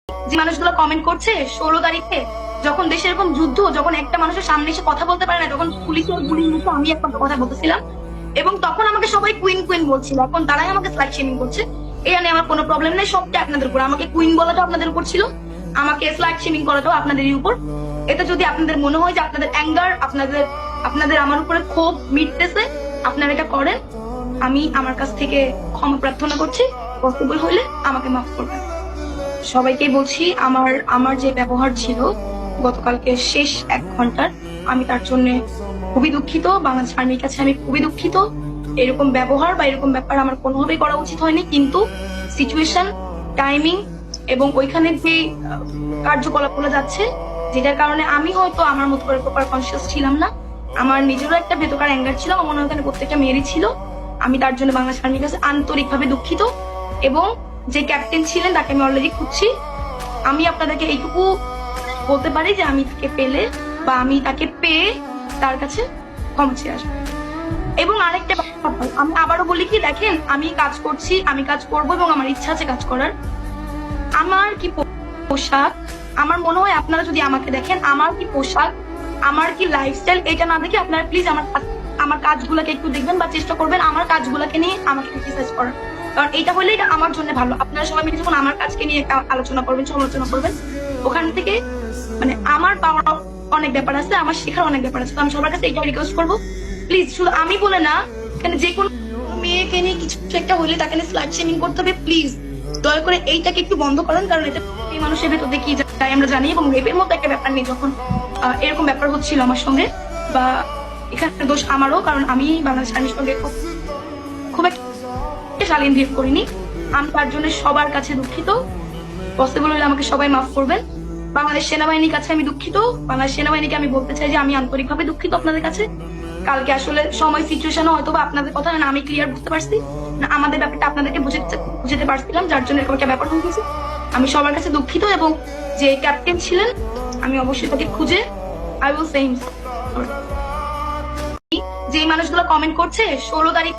যে মানুষগুলো কমেন্ট করছে 16 তারিখে যখন দেশে এরকম যুদ্ধ, যখন একটা মানুষের সামনে এসে কথা বলতে পারে না, তখন পুলিশের গুলির মুখে আমি একটা কথা বলতেছিলাম এবং তখন আমাকে সবাই কুইন কুইন বলছিল। এখন তারাই আমাকে স্লাইড শেমিং করছে। এটা নিয়ে আমার কোনো প্রবলেম নেই, সবটা আপনাদের উপর। আমাকে কুইন বলাটাও আপনাদের উপর ছিল, আমাকে স্লাইড শেমিং করাটাও আপনাদেরই উপর। এটা যদি আপনাদের মনে হয় যে আপনাদের অ্যাঙ্গার, আপনাদের আমার উপরে ক্ষোভ মিটতেছে, আপনারা এটা করেন। আমি আমার কাছ থেকে ক্ষমা প্রার্থনা করছি, পসিবল হলে আমাকে মাফ করবেন। সবাইকে বলছি, আমার যে ব্যবহার ছিল গতকালকে শেষ 1 ঘন্টার, আমি তার জন্য খুবই দুঃখিত। বাংলাদেশ আর্মির কাছে আমি খুবই দুঃখিত। এরকম ব্যবহার বা এরকম ব্যাপার আমার কোনোভাবেই করা উচিত হয়নি, কিন্তু সিচুয়েশন, টাইমিং এবং ওইখানে যে কার্যকলাপগুলো যাচ্ছে, যেটার কারণে আমি হয়তো আমার মতো করে প্রপার কনসিয়াস ছিলাম না। আমার নিজেরও একটা ভেতরকার অ্যাঙ্গার ছিল, আমার মনে হয় ওখানে প্রত্যেকটা মেয়েরই ছিল। আমি তার জন্য বাংলাদেশ আর্মির কাছে আন্তরিকভাবে দুঃখিত এবং যে ক্যাপ্টেন ছিলেন তাকে আমি অলরেডি খুঁজছি। আমি আপনাদেরকে এইটুকু বলতে পারি যে আমি তাকে পেলে বা আমি তাকে পেয়ে তার কাছে ক্ষমা চেয়ে আসবো। এবং আরেকটা ব্যাপার, আমি আবারও বলি কি, দেখেন আমি কাজ করছি, আমি কাজ করবো এবং আমার ইচ্ছা আছে কাজ করার। আমার কি পোশাক, আমার মনে হয় আপনারা যদি আমাকে দেখেন, আমার কি পোশাক, আমার কি লাইফস্টাইল, এটা না দেখে আপনারা প্লিজ আমার কাজগুলোকে একটু দেখবেন বা চেষ্টা করবেন আমার কাজগুলোকে নিয়ে আমাকে ক্রিটিসাইজ করার। কারণ এটা হলে এটা আমার জন্য ভালো। আপনারা সবাই মিলে যখন আমার কাজকে নিয়ে আলোচনা করবেন, সমালোচনা করবেন, ওখান থেকে মানে আমার পাওয়ার অনেক ব্যাপার আছে, আমার শেখার অনেক ব্যাপার আছে। তো আমি সবার কাছে এটা রিকোয়েস্ট করবো, প্লিজ, শুধু আমি বলে না, এখানে যে কোনো মেয়েকে নিয়ে কিছু একটা হইলে তাকে নিয়ে স্লাট শেমিং করতে হবে। প্লিজ দয়া করে এইটাকে একটু বন্ধ করেন, কারণ এটা এই মানুষের ভেতর দিয়ে কি যায় আমরা জানি। এবং রেপের মতো একটা ব্যাপার নেই, যখন এরকম ব্যাপার হচ্ছিল আমার সঙ্গে, বা এখানে দোষ আমারও, কারণ আমি বাংলাদেশ আর্মির সঙ্গে খুব একটা শালীন বিহেভ করিনি। আমি তার জন্য সবার কাছে দুঃখিত। পসিবল হলে আমাকে সবাই মাফ করবেন। বাংলাদেশ সেনাবাহিনীর কাছে আমি দুঃখিত। বাংলাদেশ সেনাবাহিনীকে আমি বলতে চাই যে আমি আন্তরিকভাবে দুঃখিত আপনাদের কাছে। কালকে আসলে সময়, সিচুয়েশন হয়তো বা আপনাদের কথা না আমি ক্লিয়ার বুঝতে পারছি না, আমাদের ব্যাপারটা আপনাদেরকে বুঝাতে পারছিলাম, যার জন্য এরকম একটা ব্যাপার হয়ে গেছে। আমি সবার কাছে দুঃখিত এবং যে ক্যাপ্টেন ছিলেন আমি অবশ্যই তাকে খুঁজে I will say him sorry. যে মানুষগুলো কমেন্ট করছে 16 তারিখ